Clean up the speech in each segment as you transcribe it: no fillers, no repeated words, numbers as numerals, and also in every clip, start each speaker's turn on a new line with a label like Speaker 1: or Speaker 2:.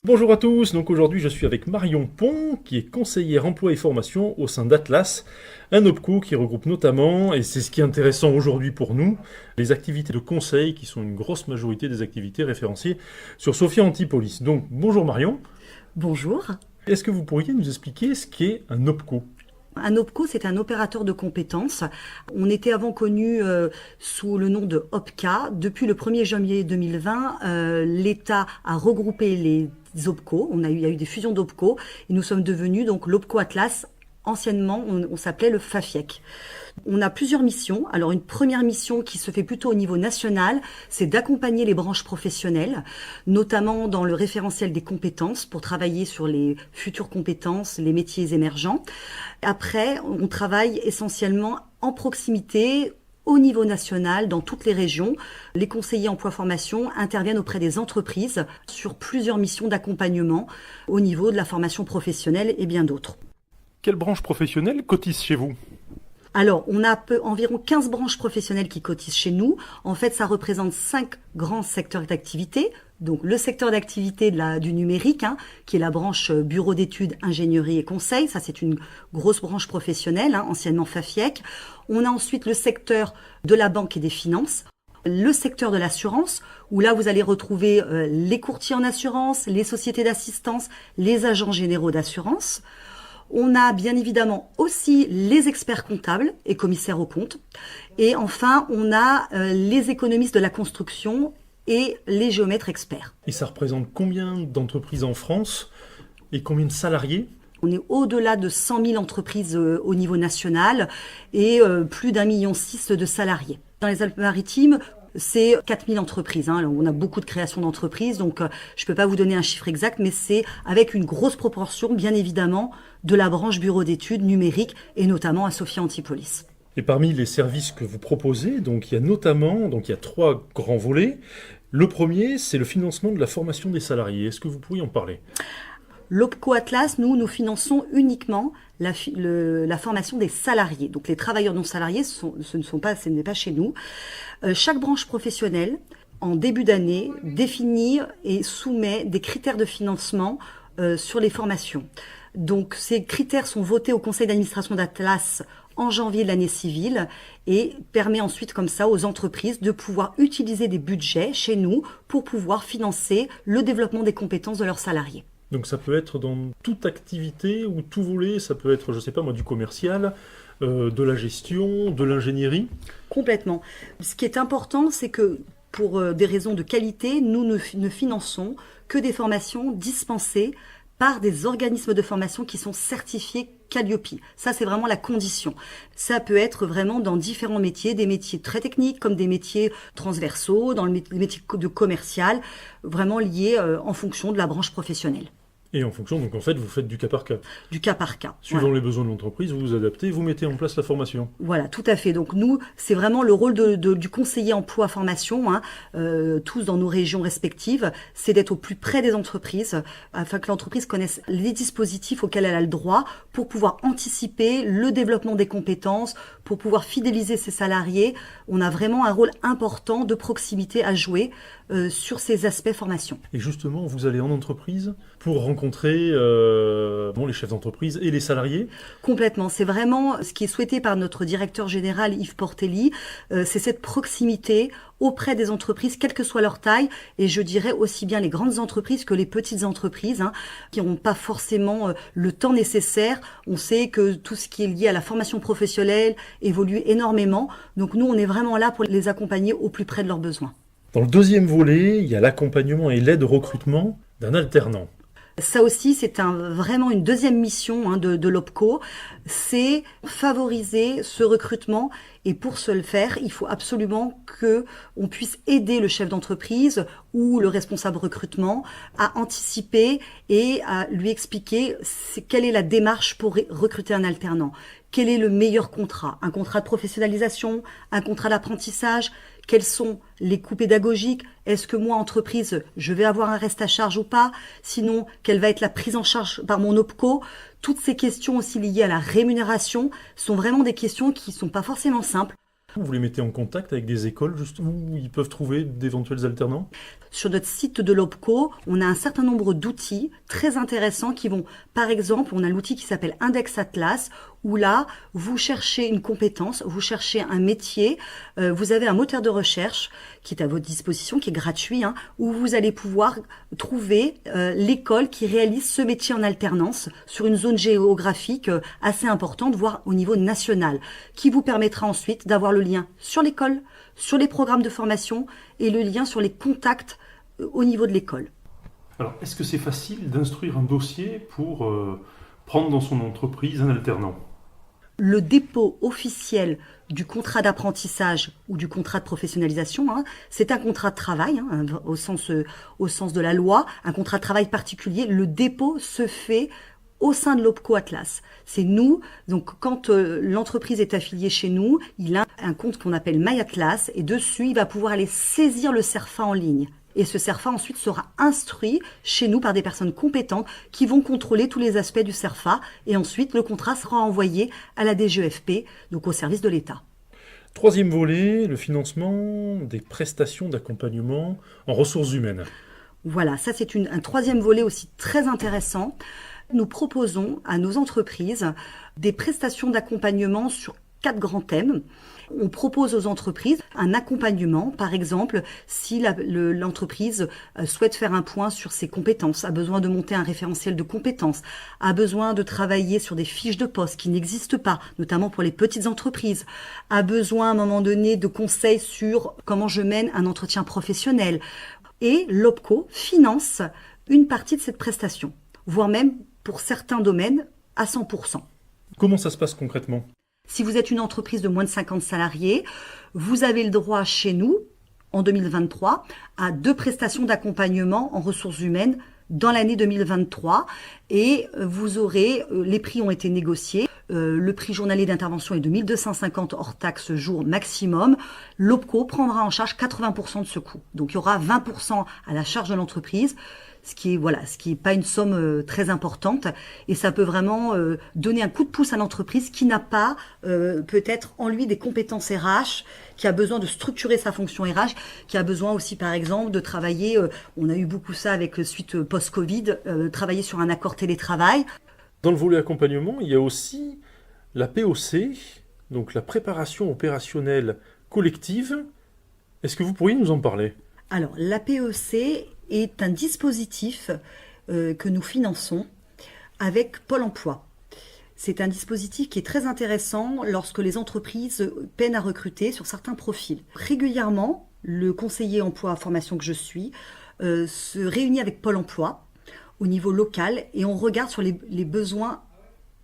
Speaker 1: Bonjour à tous, donc aujourd'hui je suis avec Marion Pont, qui est conseillère emploi et formation au sein d'Atlas, un OPCO qui regroupe notamment, et c'est ce qui est intéressant aujourd'hui pour nous, les activités de conseil qui sont une grosse majorité des activités référenciées sur Sophia Antipolis. Donc bonjour Marion.
Speaker 2: Bonjour.
Speaker 1: Est-ce que vous pourriez nous expliquer ce qu'est un OPCO ?
Speaker 2: Un OPCO, c'est un opérateur de compétences. On était avant connu sous le nom de OPCA. Depuis le 1er janvier 2020, l'État a regroupé les OPCO. Il y a eu des fusions d'OPCO et nous sommes devenus donc l'OPCO Atlas. Anciennement, on s'appelait le FAFIEC. On a plusieurs missions. Alors, une première mission qui se fait plutôt au niveau national, c'est d'accompagner les branches professionnelles, notamment dans le référentiel des compétences, pour travailler sur les futures compétences, les métiers émergents. Après, on travaille essentiellement en proximité, au niveau national, dans toutes les régions. Les conseillers emploi-formation interviennent auprès des entreprises sur plusieurs missions d'accompagnement au niveau de la formation professionnelle et bien d'autres.
Speaker 1: Quelle branche professionnelle cotise chez vous ?
Speaker 2: Alors, on a environ 15 branches professionnelles qui cotisent chez nous. En fait, ça représente 5 grands secteurs d'activité. Donc, le secteur d'activité du numérique, qui est la branche bureau d'études, ingénierie et conseil. Ça, c'est une grosse branche professionnelle, anciennement FAFIEC. On a ensuite le secteur de la banque et des finances. Le secteur de l'assurance, où là, vous allez retrouver les courtiers en assurance, les sociétés d'assistance, les agents généraux d'assurance. On a bien évidemment aussi les experts comptables et commissaires aux comptes. Et enfin, on a les économistes de la construction et les géomètres experts.
Speaker 1: Et ça représente combien d'entreprises en France et combien de salariés ?
Speaker 2: On est au-delà de 100 000 entreprises au niveau national et plus d'1,6 million de salariés. Dans les Alpes-Maritimes, c'est 4000 entreprises. On a beaucoup de création d'entreprises, donc je ne peux pas vous donner un chiffre exact, mais c'est avec une grosse proportion, bien évidemment, de la branche bureau d'études numérique et notamment à Sophia Antipolis.
Speaker 1: Et parmi les services que vous proposez, il y a 3 grands volets. Le premier, c'est le financement de la formation des salariés. Est-ce que vous pourriez en parler ?
Speaker 2: L'OPCO Atlas, nous finançons uniquement la formation des salariés. Donc les travailleurs non salariés, ce n'est pas chez nous. Chaque branche professionnelle, en début d'année, définit et soumet des critères de financement sur les formations. Donc ces critères sont votés au conseil d'administration d'Atlas en janvier de l'année civile et permet ensuite comme ça aux entreprises de pouvoir utiliser des budgets chez nous pour pouvoir financer le développement des compétences de leurs salariés.
Speaker 1: Donc ça peut être dans toute activité ou tout volet, ça peut être, du commercial, de la gestion, de l'ingénierie.
Speaker 2: Complètement. Ce qui est important, c'est que pour des raisons de qualité, nous ne finançons que des formations dispensées par des organismes de formation qui sont certifiés Calliope. Ça, c'est vraiment la condition. Ça peut être vraiment dans différents métiers, des métiers très techniques comme des métiers transversaux, dans les métiers de commercial, vraiment liés en fonction de la branche professionnelle.
Speaker 1: Et en fonction, donc en fait, vous faites du cas par cas.
Speaker 2: Du cas par cas.
Speaker 1: Suivant les besoins de l'entreprise, vous vous adaptez, vous mettez en place la formation.
Speaker 2: Voilà, tout à fait. Donc nous, c'est vraiment le rôle du conseiller emploi-formation, tous dans nos régions respectives, c'est d'être au plus près des entreprises, afin que l'entreprise connaisse les dispositifs auxquels elle a le droit pour pouvoir anticiper le développement des compétences, pour pouvoir fidéliser ses salariés. On a vraiment un rôle important de proximité à jouer sur ces aspects formation.
Speaker 1: Et justement, vous allez en entreprise pour rencontrer les chefs d'entreprise et les salariés ?
Speaker 2: Complètement. C'est vraiment ce qui est souhaité par notre directeur général Yves Portelli. C'est cette proximité auprès des entreprises, quelle que soit leur taille, et je dirais aussi bien les grandes entreprises que les petites entreprises, qui n'ont pas forcément le temps nécessaire. On sait que tout ce qui est lié à la formation professionnelle évolue énormément. Donc nous, on est vraiment là pour les accompagner au plus près de leurs besoins.
Speaker 1: Dans le deuxième volet, il y a l'accompagnement et l'aide au recrutement d'un alternant.
Speaker 2: Ça aussi, c'est vraiment une deuxième mission de l'OPCO, c'est favoriser ce recrutement. Et pour ce le faire, il faut absolument qu'on puisse aider le chef d'entreprise ou le responsable recrutement à anticiper et à lui expliquer quelle est la démarche pour recruter un alternant. Quel est le meilleur contrat? Un contrat de professionnalisation, un contrat d'apprentissage? Quels sont les coûts pédagogiques? Est-ce que moi, entreprise, je vais avoir un reste à charge ou pas? Sinon, quelle va être la prise en charge par mon OPCO? Toutes ces questions aussi liées à la rémunération sont vraiment des questions qui ne sont pas forcément simples.
Speaker 1: Vous les mettez en contact avec des écoles justement où ils peuvent trouver d'éventuels alternants?
Speaker 2: Sur notre site de l'OPCO, on a un certain nombre d'outils très intéressants qui vont, par exemple, on a l'outil qui s'appelle Index Atlas, où là, vous cherchez une compétence, vous cherchez un métier, vous avez un moteur de recherche qui est à votre disposition, qui est gratuit, où vous allez pouvoir trouver l'école qui réalise ce métier en alternance sur une zone géographique assez importante, voire au niveau national, qui vous permettra ensuite d'avoir le lien sur l'école, sur les programmes de formation et le lien sur les contacts au niveau de l'école.
Speaker 1: Alors, est-ce que c'est facile d'instruire un dossier pour prendre dans son entreprise un alternant?
Speaker 2: Le dépôt officiel du contrat d'apprentissage ou du contrat de professionnalisation, c'est un contrat de travail, au sens de la loi, un contrat de travail particulier. Le dépôt se fait au sein de l'OPCO Atlas. C'est nous, donc quand l'entreprise est affiliée chez nous, il a un compte qu'on appelle MyAtlas et dessus, il va pouvoir aller saisir le CERFA en ligne. Et ce CERFA ensuite sera instruit chez nous par des personnes compétentes qui vont contrôler tous les aspects du CERFA et ensuite le contrat sera envoyé à la DGEFP, donc au service de l'État.
Speaker 1: Troisième volet, le financement des prestations d'accompagnement en ressources humaines.
Speaker 2: Voilà, ça c'est un troisième volet aussi très intéressant. Nous proposons à nos entreprises des prestations d'accompagnement sur 4 grands thèmes. On propose aux entreprises un accompagnement, par exemple, si l'entreprise souhaite faire un point sur ses compétences, a besoin de monter un référentiel de compétences, a besoin de travailler sur des fiches de poste qui n'existent pas, notamment pour les petites entreprises, a besoin à un moment donné de conseils sur comment je mène un entretien professionnel. Et l'OPCO finance une partie de cette prestation, voire même pour certains domaines à 100%.
Speaker 1: Comment ça se passe concrètement ?
Speaker 2: Si vous êtes une entreprise de moins de 50 salariés, vous avez le droit chez nous, en 2023, à 2 prestations d'accompagnement en ressources humaines dans l'année 2023. Et vous aurez, les prix ont été négociés. Le prix journalier d'intervention est de 1 250 hors taxe jour maximum. L'OPCO prendra en charge 80% de ce coût. Donc il y aura 20% à la charge de l'entreprise. Ce qui est pas une somme très importante et ça peut vraiment donner un coup de pouce à l'entreprise qui n'a pas peut-être en lui des compétences RH, qui a besoin de structurer sa fonction RH, qui a besoin aussi par exemple de travailler, on a eu beaucoup ça avec suite post-Covid, travailler sur un accord télétravail.
Speaker 1: Dans le volet accompagnement, il y a aussi la POC, donc la préparation opérationnelle collective. Est-ce que vous pourriez nous en parler ?
Speaker 2: Alors la POC est un dispositif que nous finançons avec Pôle emploi. C'est un dispositif qui est très intéressant lorsque les entreprises peinent à recruter sur certains profils. Régulièrement, le conseiller emploi formation que je suis se réunit avec Pôle emploi au niveau local et on regarde sur les besoins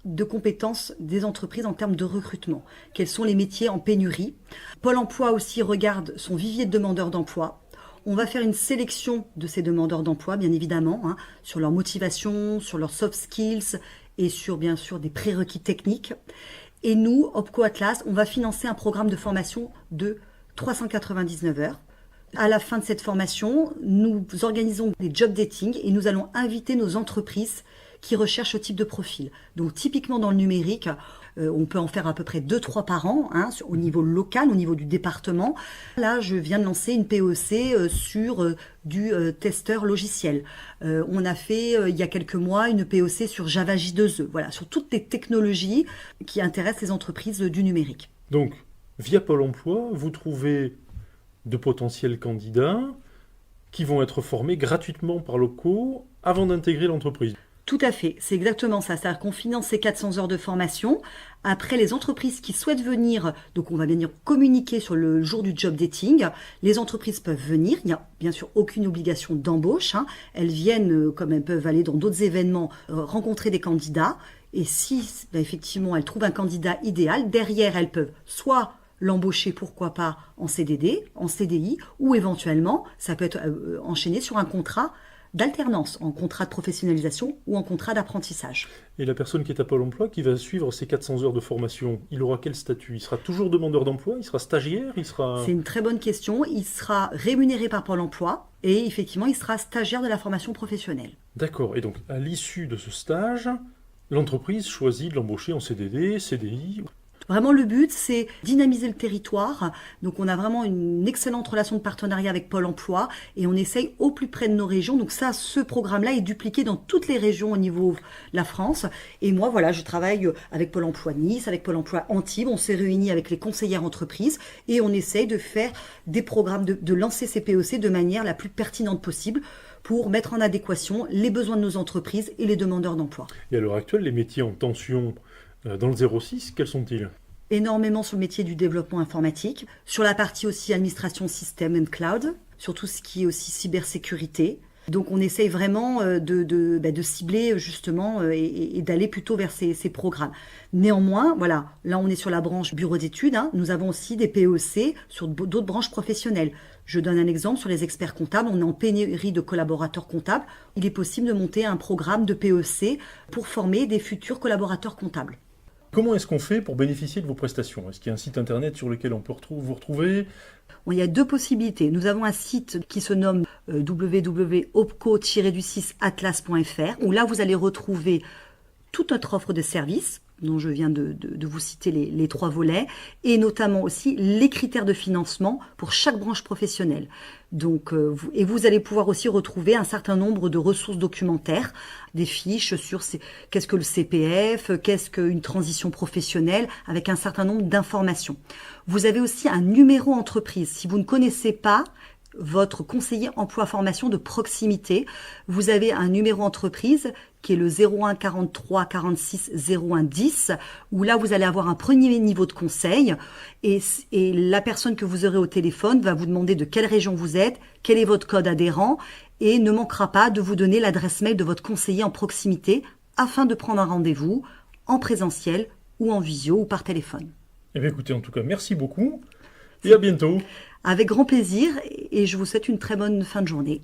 Speaker 2: de compétences des entreprises en termes de recrutement. Quels sont les métiers en pénurie ? Pôle emploi aussi regarde son vivier de demandeurs d'emploi. On va faire une sélection de ces demandeurs d'emploi, bien évidemment, sur leur motivation, sur leurs soft skills et sur, bien sûr, des prérequis techniques. Et nous, OPCO Atlas, on va financer un programme de formation de 399 heures. À la fin de cette formation, nous organisons des job dating et nous allons inviter nos entreprises qui recherchent ce type de profil. Donc typiquement dans le numérique, on peut en faire à peu près 2-3 par an, au niveau local, au niveau du département. Là, je viens de lancer une POC sur du testeur logiciel. On a fait, il y a quelques mois, une POC sur Java J2E, voilà, sur toutes les technologies qui intéressent les entreprises du numérique.
Speaker 1: Donc, via Pôle emploi, vous trouvez de potentiels candidats qui vont être formés gratuitement par l'OPCO avant d'intégrer l'entreprise.
Speaker 2: Tout à fait, c'est exactement ça. C'est-à-dire qu'on finance ces 400 heures de formation. Après, les entreprises qui souhaitent venir, donc on va venir communiquer sur le jour du job dating. Les entreprises peuvent venir. Il n'y a bien sûr aucune obligation d'embauche. Elles viennent, comme elles peuvent aller dans d'autres événements, rencontrer des candidats. Et si, effectivement, elles trouvent un candidat idéal, derrière, elles peuvent soit l'embaucher, pourquoi pas, en CDD, en CDI, ou éventuellement, ça peut être enchaîné sur un contrat d'alternance, en contrat de professionnalisation ou en contrat d'apprentissage.
Speaker 1: Et la personne qui est à Pôle emploi, qui va suivre ces 400 heures de formation, il aura quel statut ? Il sera toujours demandeur d'emploi ? Il sera stagiaire ?
Speaker 2: C'est une très bonne question. Il sera rémunéré par Pôle emploi et effectivement, il sera stagiaire de la formation professionnelle.
Speaker 1: D'accord. Et donc, à l'issue de ce stage, l'entreprise choisit de l'embaucher en CDD, CDI ?
Speaker 2: Vraiment, le but, c'est dynamiser le territoire. Donc, on a vraiment une excellente relation de partenariat avec Pôle emploi et on essaye au plus près de nos régions. Donc ça, ce programme-là est dupliqué dans toutes les régions au niveau de la France. Et moi, voilà, je travaille avec Pôle emploi Nice, avec Pôle emploi Antibes. On s'est réunis avec les conseillères entreprises et on essaye de faire des programmes, de lancer ces PEC de manière la plus pertinente possible pour mettre en adéquation les besoins de nos entreprises et les demandeurs d'emploi.
Speaker 1: Et à l'heure actuelle, les métiers en tension dans le 06, quels sont-ils ?
Speaker 2: Énormément sur le métier du développement informatique, sur la partie aussi administration système and cloud, sur tout ce qui est aussi cybersécurité. Donc on essaye vraiment de cibler justement et d'aller plutôt vers ces programmes. Néanmoins, voilà, là on est sur la branche bureau d'études, nous avons aussi des PEC sur d'autres branches professionnelles. Je donne un exemple sur les experts comptables, on est en pénurie de collaborateurs comptables. Il est possible de monter un programme de PEC pour former des futurs collaborateurs comptables.
Speaker 1: Comment est-ce qu'on fait pour bénéficier de vos prestations ? Est-ce qu'il y a un site internet sur lequel on peut vous retrouver ?
Speaker 2: Il y a deux possibilités. Nous avons un site qui se nomme www.opco-atlas.fr où là vous allez retrouver toute notre offre de services dont je viens de vous citer les 3 volets, et notamment aussi les critères de financement pour chaque branche professionnelle. Donc, vous allez pouvoir aussi retrouver un certain nombre de ressources documentaires, des fiches sur qu'est-ce que le CPF, qu'est-ce qu'une transition professionnelle, avec un certain nombre d'informations. Vous avez aussi un numéro entreprise. Si vous ne connaissez pas votre conseiller emploi formation de proximité, vous avez un numéro entreprise qui est le 01 43 46 01 10, où là vous allez avoir un premier niveau de conseil et la personne que vous aurez au téléphone va vous demander de quelle région vous êtes, quel est votre code adhérent et ne manquera pas de vous donner l'adresse mail de votre conseiller en proximité afin de prendre un rendez-vous en présentiel ou en visio ou par téléphone.
Speaker 1: Eh bien écoutez, en tout cas, merci beaucoup et à bientôt.
Speaker 2: Avec grand plaisir et je vous souhaite une très bonne fin de journée.